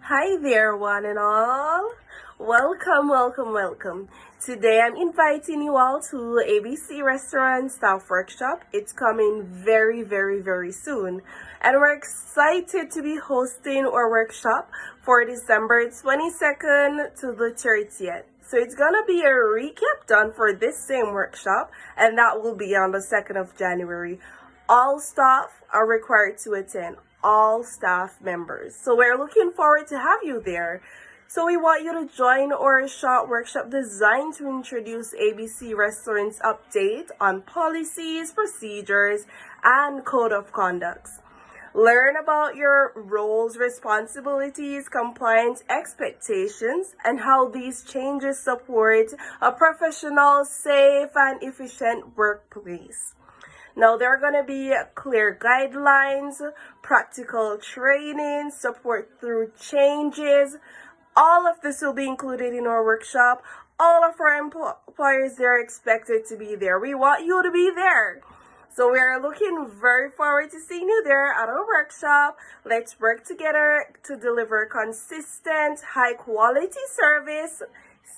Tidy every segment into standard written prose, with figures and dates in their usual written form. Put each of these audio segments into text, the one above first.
Hi there, one and all. Welcome, welcome, welcome. Today I'm inviting you all to ABC Restaurant Staff Workshop. It's coming very, very, very soon. And we're excited to be hosting our workshop for December 22nd to the 30th. So it's gonna be a recap done for this same workshop, and that will be on the 2nd of January. All staff are required to attend, all staff members. So we're looking forward to have you there. So we want you to join our short workshop designed to introduce ABC Restaurant's update on policies, procedures, and code of conducts. Learn about your roles, responsibilities, compliance expectations, and how these changes support a professional, safe, and efficient workplace. Now, there are going to be clear guidelines, practical training, support through changes. All of this will be included in our workshop. All of our employers are expected to be there. We want you to be there. So we are looking very forward to seeing you there at our workshop. Let's work together to deliver consistent, high quality service.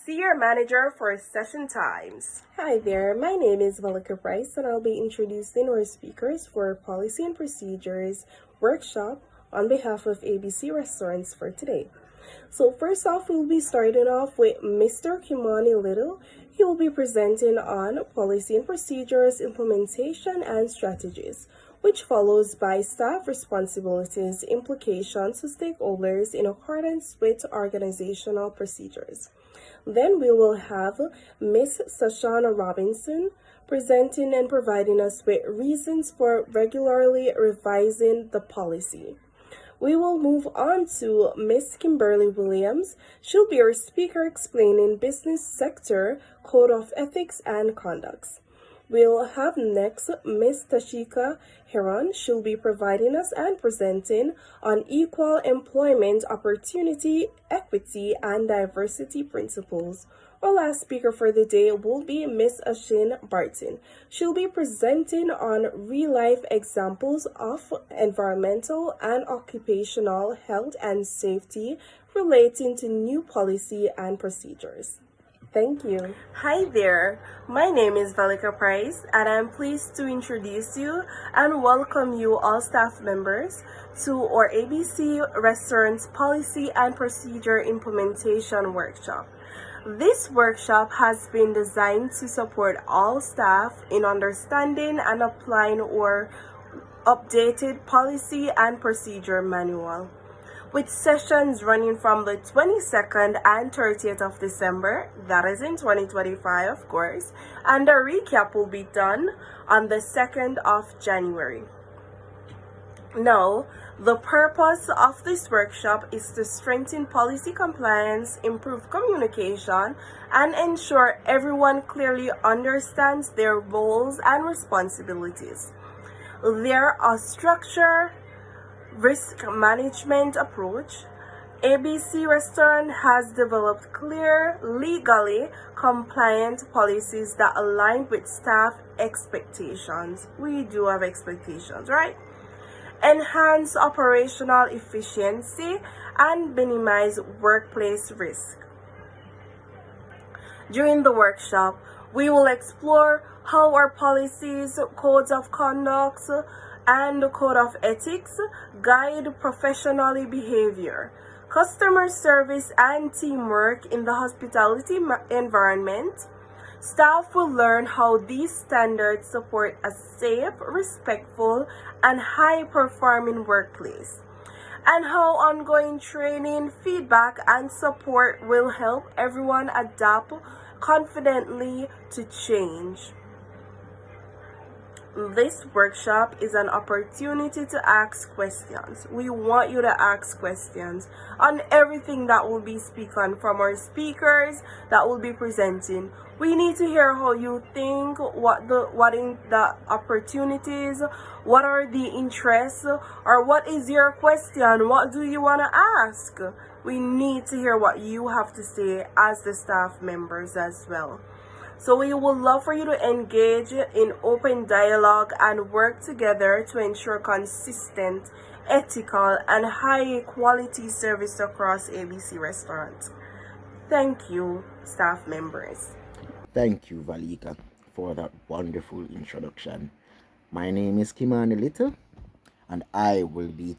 See your manager for session times. Hi there, my name is Valika Price and I'll be introducing our speakers for Policy and Procedures workshop on behalf of ABC Restaurants for today. So first off, we'll be starting off with Mr. Kimani Little. He will be presenting on Policy and Procedures, Implementation and Strategies, which follows by Staff Responsibilities, Implications to Stakeholders in accordance with Organizational Procedures. Then we will have Miss Sashana Robinson presenting and providing us with reasons for regularly revising the policy. We will move on to Miss Kimberly Williams. She'll be our speaker explaining business sector code of ethics and conducts. We'll have next Miss Tashika Heron. She'll be providing us and presenting on equal employment opportunity, equity, and diversity principles. Our last speaker for the day will be Miss Ashin Barton. She'll be presenting on real-life examples of environmental and occupational health and safety relating to new policy and procedures. Thank you. Hi there, my name is Valika Price and I'm pleased to introduce you and welcome you all staff members to our ABC Restaurants Policy and Procedure Implementation Workshop. This workshop has been designed to support all staff in understanding and applying our updated policy and procedure manual, with sessions running from the 22nd and 30th of December, that is in 2025 of course, and a recap will be done on the 2nd of January. Now, the purpose of this workshop is to strengthen policy compliance, improve communication, and ensure everyone clearly understands their roles and responsibilities. There are structure, risk management approach. ABC Restaurant has developed clear, legally compliant policies that align with staff expectations. We do have expectations, right? Enhance operational efficiency and minimize workplace risk. During the workshop, we will explore how our policies, codes of conduct, and code of ethics guide professional behavior, customer service, and teamwork in the hospitality environment. Staff will learn how these standards support a safe, respectful, and high-performing workplace, and how ongoing training, feedback, and support will help everyone adapt confidently to change. This workshop is an opportunity to ask questions. We want you to ask questions on everything that will be spoken from our speakers that will be presenting. We need to hear how you think, what in the opportunities, what are the interests, or what is your question, what do you want to ask? We need to hear what you have to say as the staff members as well. So we would love for you to engage in open dialogue and work together to ensure consistent, ethical, and high quality service across ABC Restaurant. Thank you, staff members. Thank you, Valika, for that wonderful introduction. My name is Kimani Little, and I will be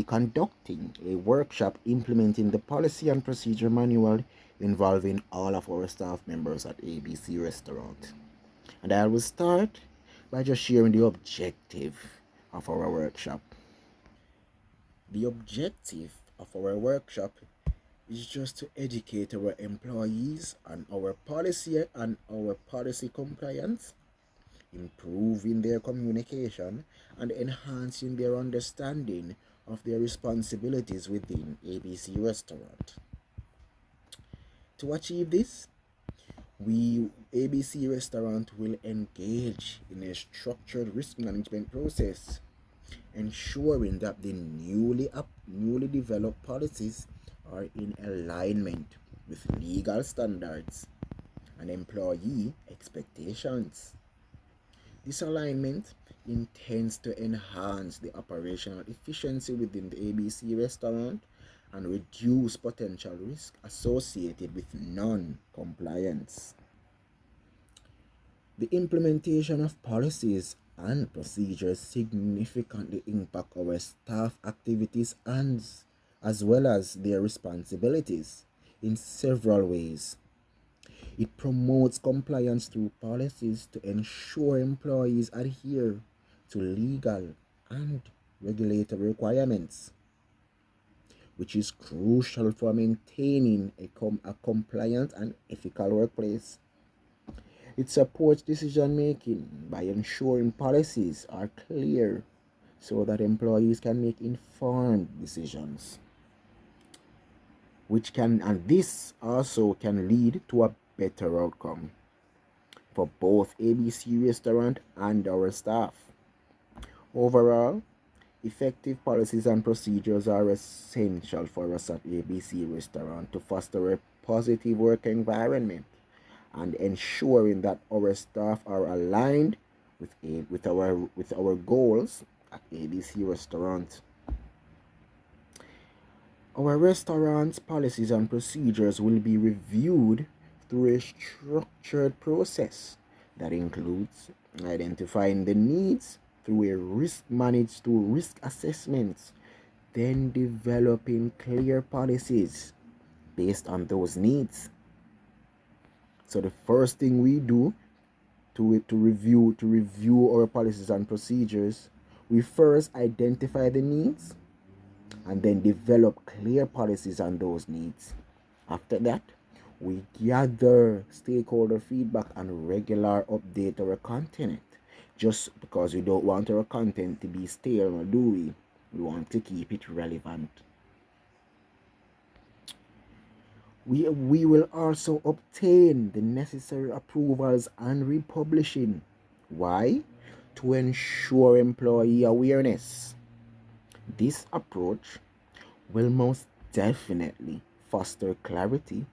conducting a workshop implementing the policy and procedure manual involving all of our staff members at ABC Restaurant. And I will start by just sharing the objective of our workshop. The objective of our workshop is just to educate our employees on our policy compliance, improving their communication, and enhancing their understanding of their responsibilities within ABC Restaurant. To achieve this, we ABC Restaurant will engage in a structured risk management process, ensuring that the newly developed policies are in alignment with legal standards and employee expectations. This alignment intends to enhance the operational efficiency within the ABC Restaurant and reduce potential risk associated with non-compliance. The implementation of policies and procedures significantly impact our staff activities and as well as their responsibilities in several ways. It promotes compliance through policies to ensure employees adhere to legal and regulatory requirements, which is crucial for maintaining a compliant and ethical workplace. It supports decision making by ensuring policies are clear so that employees can make informed decisions, and this also can lead to a better outcome for both ABC Restaurant and our staff. Overall, effective policies and procedures are essential for us at ABC Restaurant to foster a positive work environment and ensuring that our staff are aligned with our goals at ABC Restaurant. Our restaurant's policies and procedures will be reviewed through a structured process that includes identifying the needs through risk assessments, then developing clear policies based on those needs. So the first thing we do to review our policies and procedures, we first identify the needs and then develop clear policies on those needs. After that, we gather stakeholder feedback and regular update our content. Just because we don't want our content to be stale, do we? We want to keep it relevant. We will also obtain the necessary approvals and republishing. Why? To ensure employee awareness. This approach will most definitely foster clarity,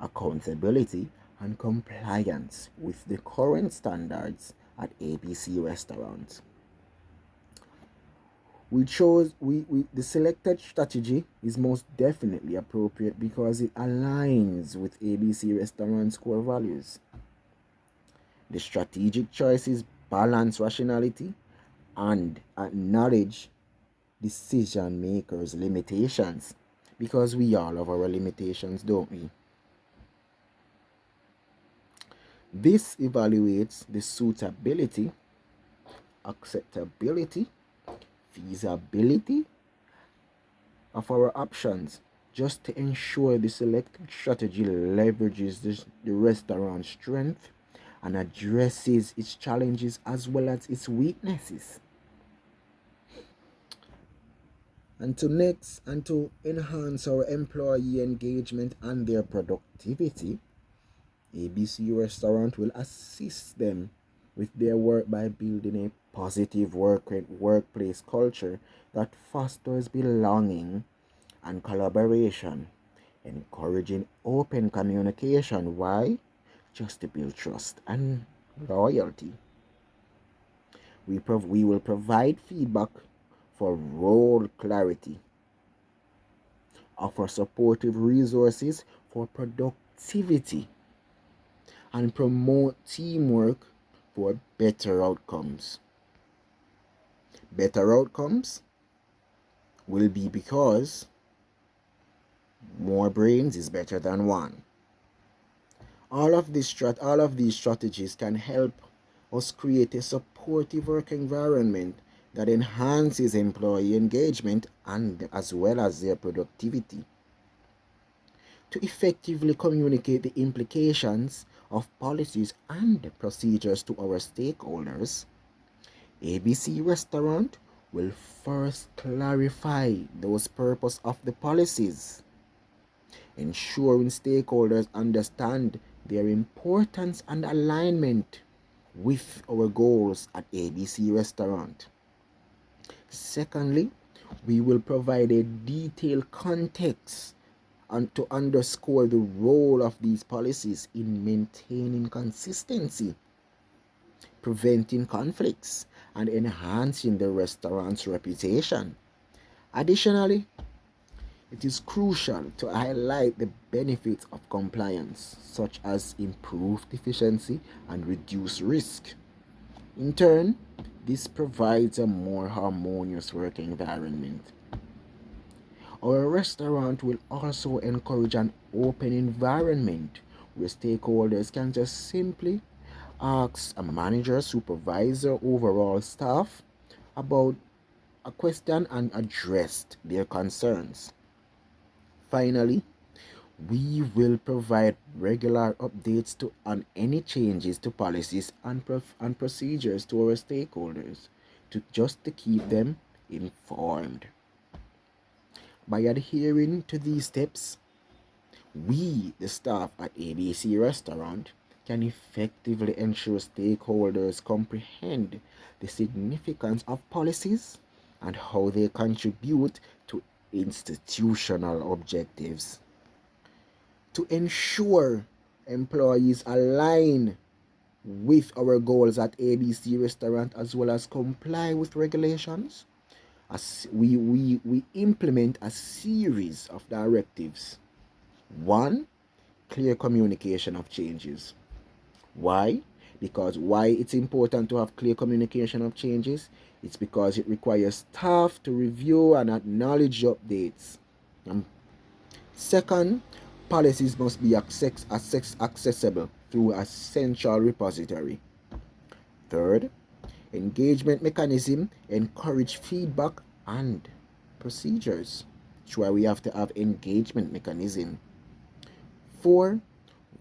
accountability, and compliance with the current standards at ABC Restaurant. The selected strategy is most definitely appropriate because it aligns with ABC Restaurant's core values. The strategic choices balance rationality and acknowledge decision makers' limitations, because we all have our limitations, don't we? This evaluates the suitability, acceptability, feasibility of our options, just to ensure the selected strategy leverages the restaurant's strength and addresses its challenges as well as its weaknesses. And to enhance our employee engagement and their productivity, ABC Restaurant will assist them with their work by building a positive workplace culture that fosters belonging and collaboration, encouraging open communication. Why? Just to build trust and loyalty. We will provide feedback for role clarity, offer supportive resources for productivity, and promote teamwork for better outcomes. Better outcomes will be because more brains is better than one. All of these strategies can help us create a supportive work environment that enhances employee engagement and as well as their productivity. To effectively communicate the implications of policies and procedures to our stakeholders, ABC Restaurant will first clarify those purpose of the policies, ensuring stakeholders understand their importance and alignment with our goals at ABC Restaurant. Secondly, we will provide a detailed context and to underscore the role of these policies in maintaining consistency, preventing conflicts, and enhancing the restaurant's reputation. Additionally, it is crucial to highlight the benefits of compliance, such as improved efficiency and reduced risk. In turn, this provides a more harmonious work environment. Our restaurant will also encourage an open environment where stakeholders can just simply ask a manager, supervisor, overall staff about a question and address their concerns. Finally, we will provide regular updates on any changes to policies and procedures to our stakeholders to keep them informed. By adhering to these steps, we, the staff at ABC Restaurant, can effectively ensure stakeholders comprehend the significance of policies and how they contribute to institutional objectives. To ensure employees align with our goals at ABC Restaurant as well as comply with regulations, as we implement a series of directives. One, clear communication of changes. Why? Because why it's important to have clear communication of changes? It's because it requires staff to review and acknowledge updates. Second, policies must be accessible through a central repository. Third, engagement mechanism encourage feedback and procedures. That's why we have to have engagement mechanism. 4,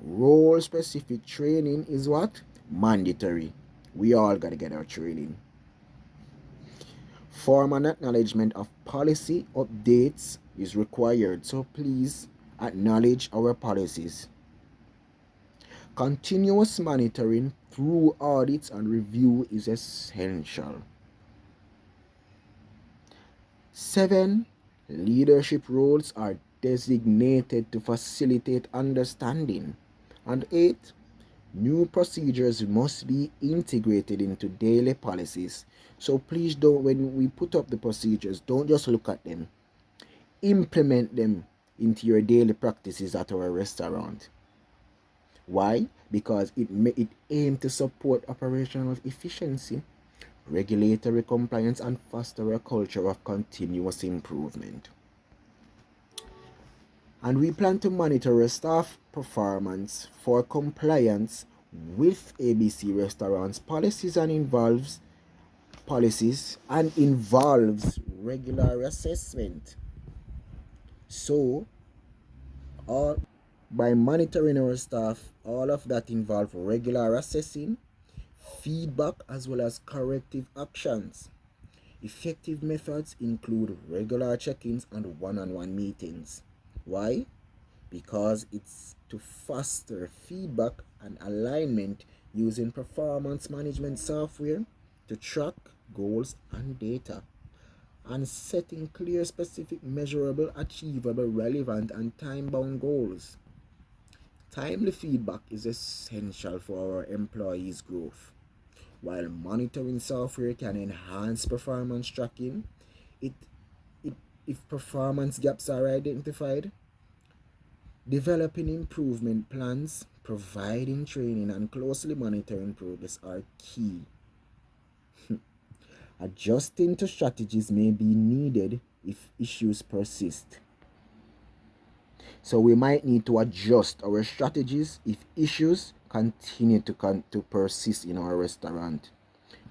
role specific training is what? Mandatory. We all got to get our training. Formal acknowledgement of policy updates is required, so please acknowledge our policies. Continuous monitoring through audits and review is essential. 7, leadership roles are designated to facilitate understanding. And 8, new procedures must be integrated into daily policies. So please don't, when we put up the procedures, don't just look at them. Implement them into your daily practices at our restaurant. Why? Because it aims to support operational efficiency, regulatory compliance, and foster a culture of continuous improvement. And we plan to monitor our staff performance for compliance with ABC Restaurants policies and involves regular assessment. So all by monitoring our staff, all of that involve regular assessing, feedback as well as corrective actions. Effective methods include regular check-ins and one-on-one meetings. Why? Because it's to foster feedback and alignment using performance management software to track goals and data, and setting clear, specific, measurable, achievable, relevant, and time-bound goals. Timely feedback is essential for our employees' growth. While monitoring software can enhance performance tracking, It, it if performance gaps are identified, developing improvement plans, providing training, and closely monitoring progress are key. Adjusting to strategies may be needed if issues persist. So we might need to adjust our strategies if issues continue to persist in our restaurant.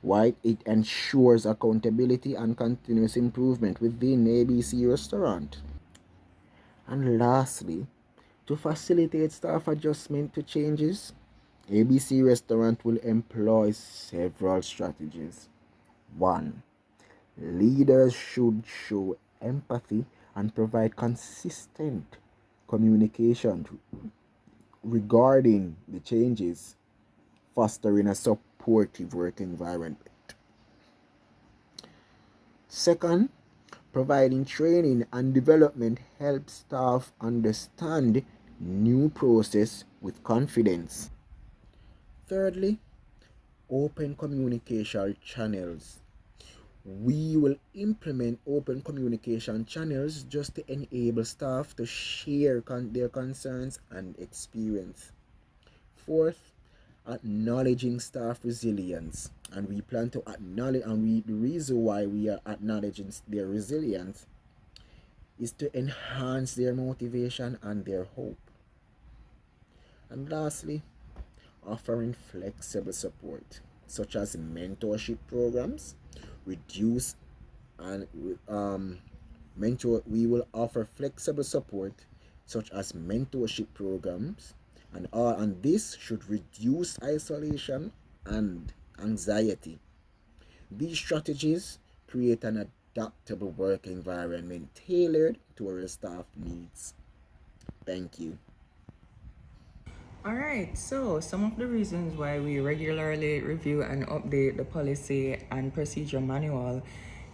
Why? It ensures accountability and continuous improvement within ABC Restaurant. And lastly, to facilitate staff adjustment to changes, ABC Restaurant will employ several strategies. 1. Leaders should show empathy and provide consistent communication regarding the changes, fostering a supportive work environment. Second, providing training and development helps staff understand new process with confidence. Thirdly, open communication channels. We will implement open communication channels just to enable staff to share their concerns and experience. Fourth, acknowledging staff resilience. And we plan to acknowledge, the reason why we are acknowledging their resilience is to enhance their motivation and their hope. And lastly, offering flexible support, such as mentorship programs, reduce and we will offer flexible support such as mentorship programs, and this should reduce isolation and anxiety. These strategies create an adaptable work environment tailored to our staff needs. Thank you. All right, so some of the reasons why we regularly review and update the policy and procedure manual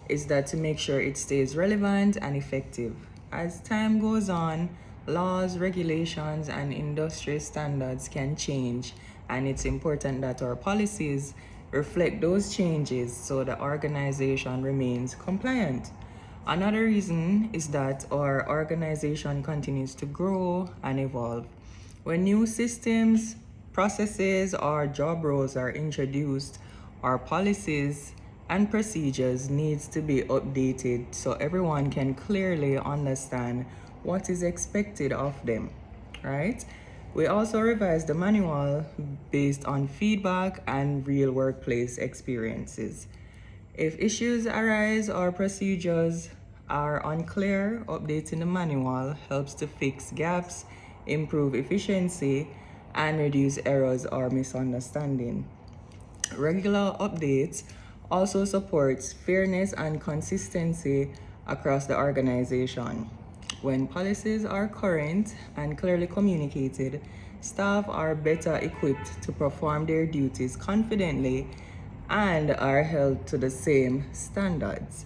is that to make sure it stays relevant and effective. As time goes on, laws, regulations, and industry standards can change, and it's important that our policies reflect those changes so the organization remains compliant. Another reason is that our organization continues to grow and evolve. When new systems, processes, or job roles are introduced, our policies and procedures needs to be updated so everyone can clearly understand what is expected of them, right? We also revise the manual based on feedback and real workplace experiences. If issues arise or procedures are unclear, updating the manual helps to fix gaps, improve efficiency, and reduce errors or misunderstanding. Regular updates also supports fairness and consistency across the organization. When policies are current and clearly communicated, staff are better equipped to perform their duties confidently and are held to the same standards,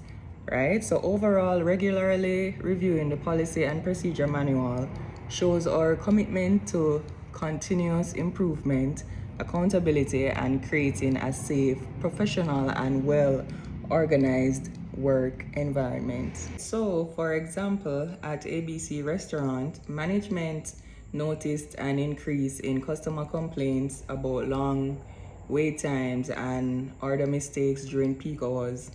right? So overall, regularly reviewing the policy and procedure manual shows our commitment to continuous improvement, accountability, and creating a safe, professional, and well organized work environment. So, for example, at ABC Restaurant, management noticed an increase in customer complaints about long wait times and order mistakes during peak hours.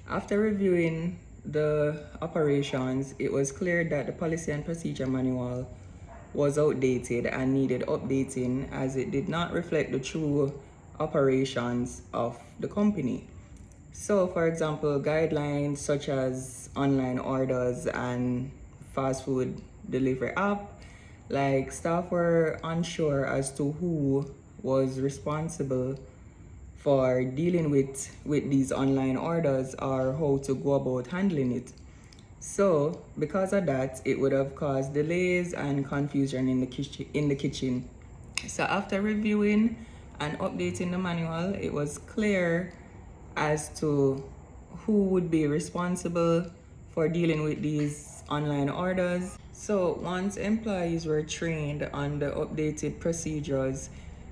After reviewing the operations, it was clear that the policy and procedure manual was outdated and needed updating as it did not reflect the true operations of the company. So, for example, guidelines such as online orders and fast food delivery app, like staff were unsure as to who was responsible for dealing with these online orders or how to go about handling it. So, because of that, it would have caused delays and confusion in the kitchen. So, after reviewing and updating the manual, it was clear as to who would be responsible for dealing with these online orders. So, once employees were trained on the updated procedures,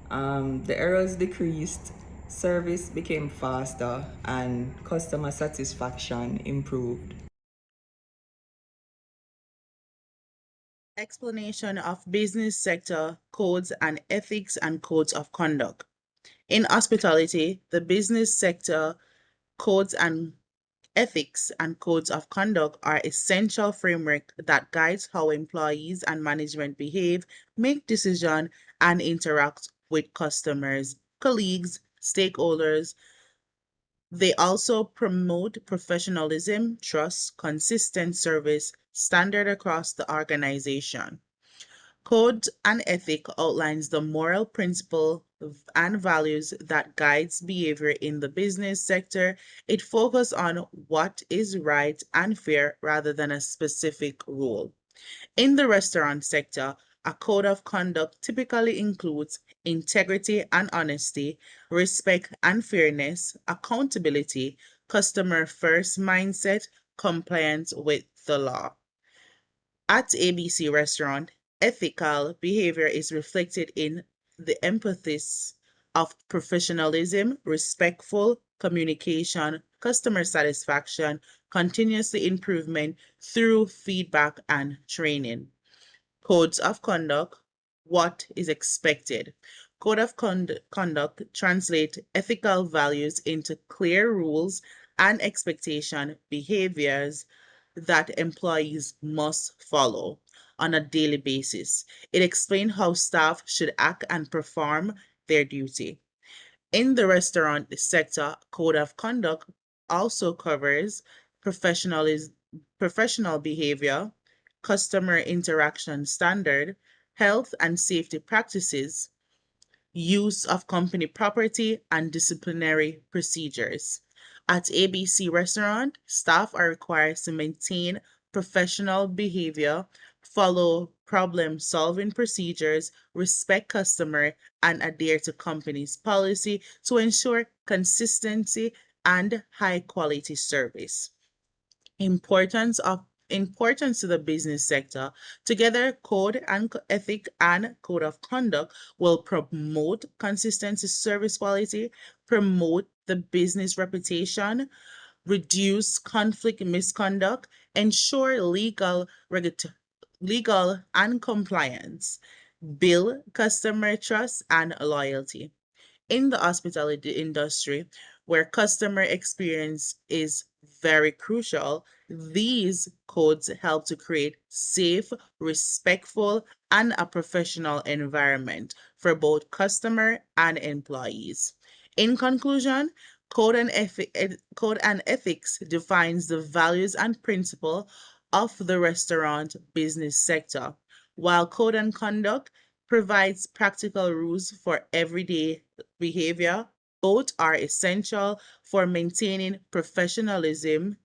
the errors decreased, service became faster, and customer satisfaction improved. Explanation of business sector codes and ethics and codes of conduct. In hospitality, the business sector codes and ethics and codes of conduct are essential framework that guides how employees and management behave, make decisions, and interact with customers, colleagues, stakeholders. They also promote professionalism, trust, consistent service standard across the organization. Code and ethic outlines the moral principle and values that guides behavior in the business sector. It focuses on what is right and fair rather than a specific rule. In the restaurant sector, a code of conduct typically includes integrity and honesty, respect and fairness, accountability, customer first mindset, compliance with the law. At ABC Restaurant, ethical behavior is reflected in the emphasis of professionalism, respectful communication, customer satisfaction, continuous improvement through feedback and training. Codes of conduct, what is expected. Code of conduct translate ethical values into clear rules and expectation behaviors that employees must follow on a daily basis. It explains how staff should act and perform their duty. In the restaurant sector, code of conduct also covers professionalism, professional behavior, customer interaction standard, health and safety practices, use of company property, and disciplinary procedures. At ABC Restaurant, staff are required to maintain professional behavior, follow problem solving procedures, respect customer, and adhere to company's policy to ensure consistency and high quality service. Importance to the business sector. Together, code and ethic and code of conduct will promote consistency, service quality, promote the business reputation, reduce conflict misconduct, ensure legal and compliance, build customer trust and loyalty. In the hospitality industry, where customer experience is very crucial, these codes help to create safe, respectful, and a professional environment for both customer and employees. In conclusion, code and ethics defines the values and principle of the restaurant business sector, while code and conduct provides practical rules for everyday behavior. Both are essential for maintaining professionalism,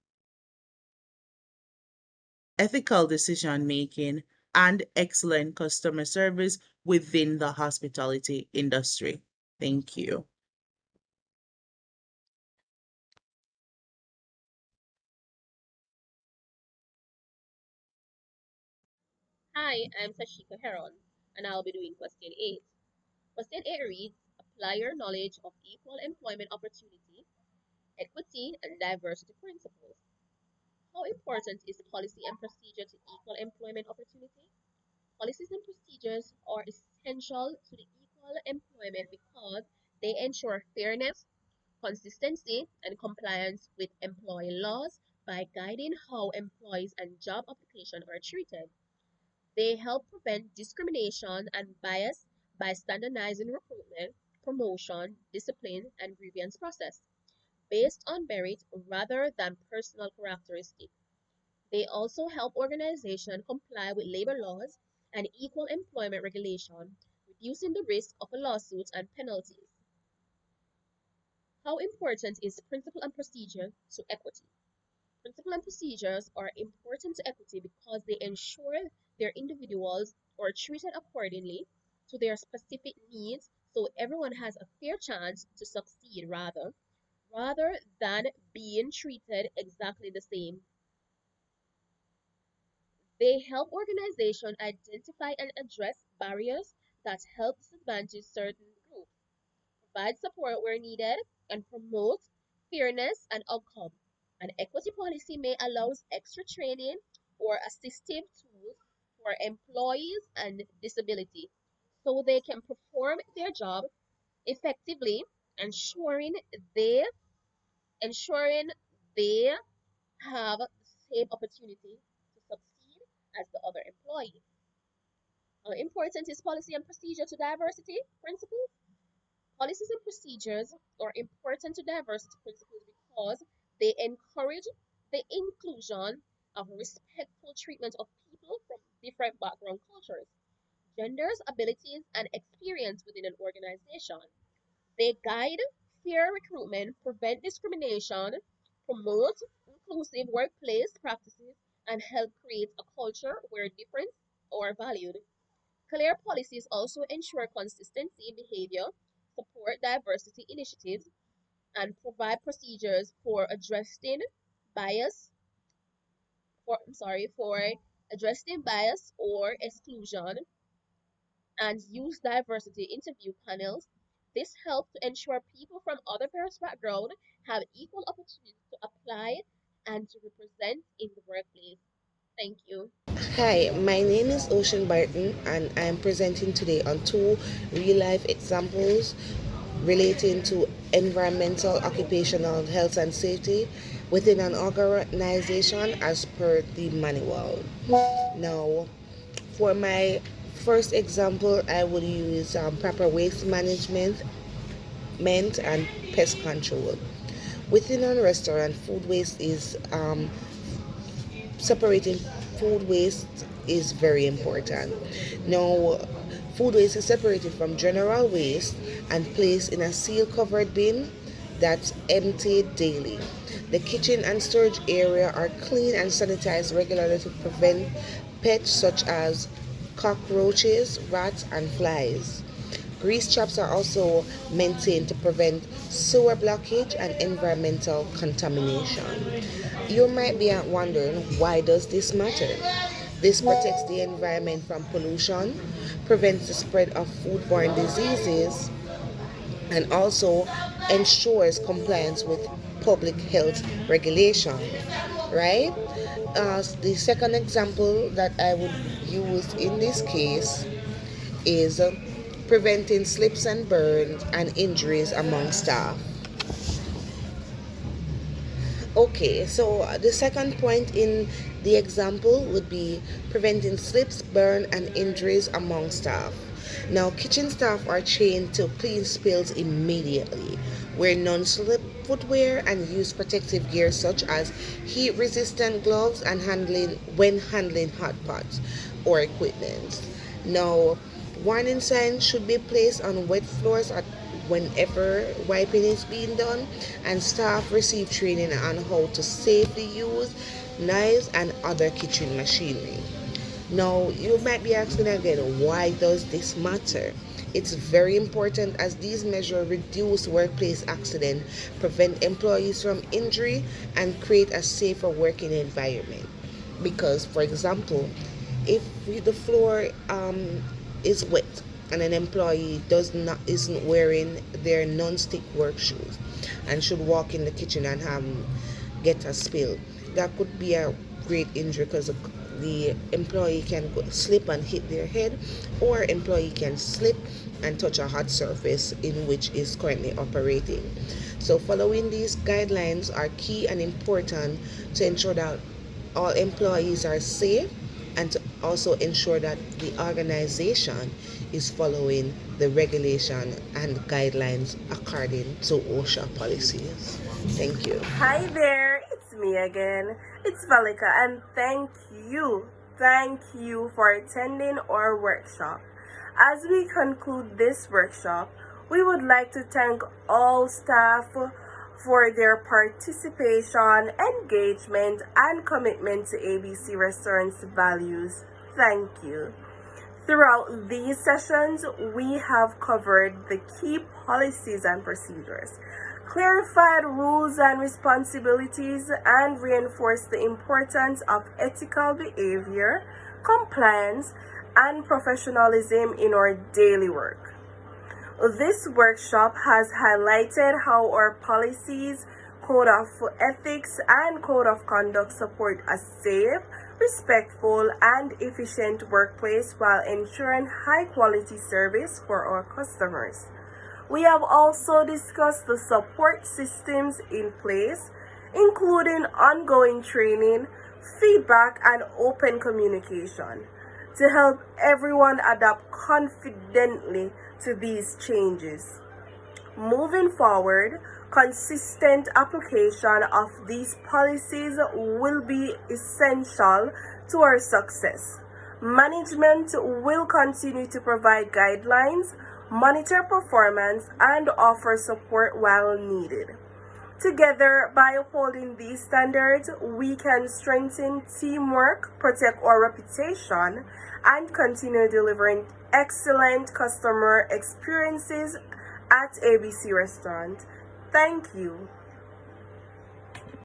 ethical decision making, and excellent customer service within the hospitality industry. Thank you. Hi, I'm Sashika Heron, and I'll be doing question 8. Question 8 reads, apply your knowledge of equal employment opportunity, equity, and diversity principles. How important is policy and procedure to equal employment opportunity? Policies and procedures are essential to the equal employment because they ensure fairness, consistency, and compliance with employee laws by guiding how employees and job applications are treated. They help prevent discrimination and bias by standardizing recruitment, promotion, discipline, and grievance process based on merit rather than personal characteristics. They also help organizations comply with labor laws and equal employment regulation, reducing the risk of lawsuits and penalties. How important is principle and procedure to equity? Principles and procedures are important to equity because they ensure their individuals are treated accordingly to their specific needs so everyone has a fair chance to succeed rather than being treated exactly the same. They help organizations identify and address barriers that help disadvantage certain groups, provide support where needed, and promote fairness and outcome. An equity policy may allow extra training or assistive tools for employees and disability so they can perform their job effectively, ensuring they ensuring they have the same opportunity to succeed as the other employee. How important is policy and procedure to diversity principles? Policies and procedures are important to diversity principles because they encourage the inclusion of respectful treatment of people from different background cultures, genders, abilities, and experience within an organization. They guide fair recruitment, prevent discrimination, promote inclusive workplace practices, and help create a culture where difference are valued. Clear policies also ensure consistency in behavior, support diversity initiatives, and provide procedures for bias, for addressing bias or exclusion, and use diversity interview panels. This helps to ensure people from other various backgrounds have equal opportunities to apply and to represent in the workplace. Thank you. Hi, my name is Ocean Barton, and I am presenting today on two real life examples relating to environmental, occupational health, and safety within an organization as per the manual. Now, for my first example, I would use proper waste management and pest control. Within a restaurant, food waste is separating food waste is very important. Now, food waste is separated from general waste and placed in a seal covered bin that's emptied daily. The kitchen and storage area are cleaned and sanitized regularly to prevent pests such as cockroaches, rats, and flies. Grease traps are also maintained to prevent sewer blockage and environmental contamination. You might be wondering, why does this matter? This protects the environment from pollution, prevents the spread of foodborne diseases, and also ensures compliance with public health regulation, right? The second example that I would use in this case is preventing slips and burns and injuries among staff. Okay, so the second point in the example would be preventing slips, burn, and injuries among staff. Now, kitchen staff are trained to clean spills immediately, wear non slip footwear, and use protective gear such as heat resistant gloves and handling hot pots or equipment. Now, warning signs should be placed on wet floors at whenever wiping is being done, and staff receive training on how to safely use knives and other kitchen machinery. Now, you might be asking again, why does this matter? It's very important as these measures reduce workplace accident, prevent employees from injury, and create a safer working environment. Because, for example, if the floor is wet and an employee does not isn't wearing their non-stick work shoes and should walk in the kitchen and get a spill, that could be a great injury because the employee can slip and hit their head, or employee can slip and touch a hot surface in which is currently operating. So following these guidelines are key and important to ensure that all employees are safe, and to also ensure that the organization is following the regulation and guidelines according to OSHA policies. Thank you. Hi there, it's me again. It's Valika, and thank you for attending our workshop. As we conclude this workshop, we would like to thank all staff for their participation, engagement, and commitment to ABC Restaurant's values. Thank you. Throughout these sessions, we have covered the key policies and procedures, clarified rules and responsibilities, and reinforced the importance of ethical behavior, compliance, and professionalism in our daily work. This workshop has highlighted how our policies, code of ethics, and code of conduct support a safe, respectful, and efficient workplace while ensuring high quality service for our customers. We have also discussed the support systems in place, including ongoing training, feedback, and open communication to help everyone adapt confidently to these changes. Moving forward, consistent application of these policies will be essential to our success. Management will continue to provide guidelines, monitor performance, and offer support while needed. Together, by upholding these standards, we can strengthen teamwork, protect our reputation, and continue delivering excellent customer experiences at ABC Restaurant. Thank you.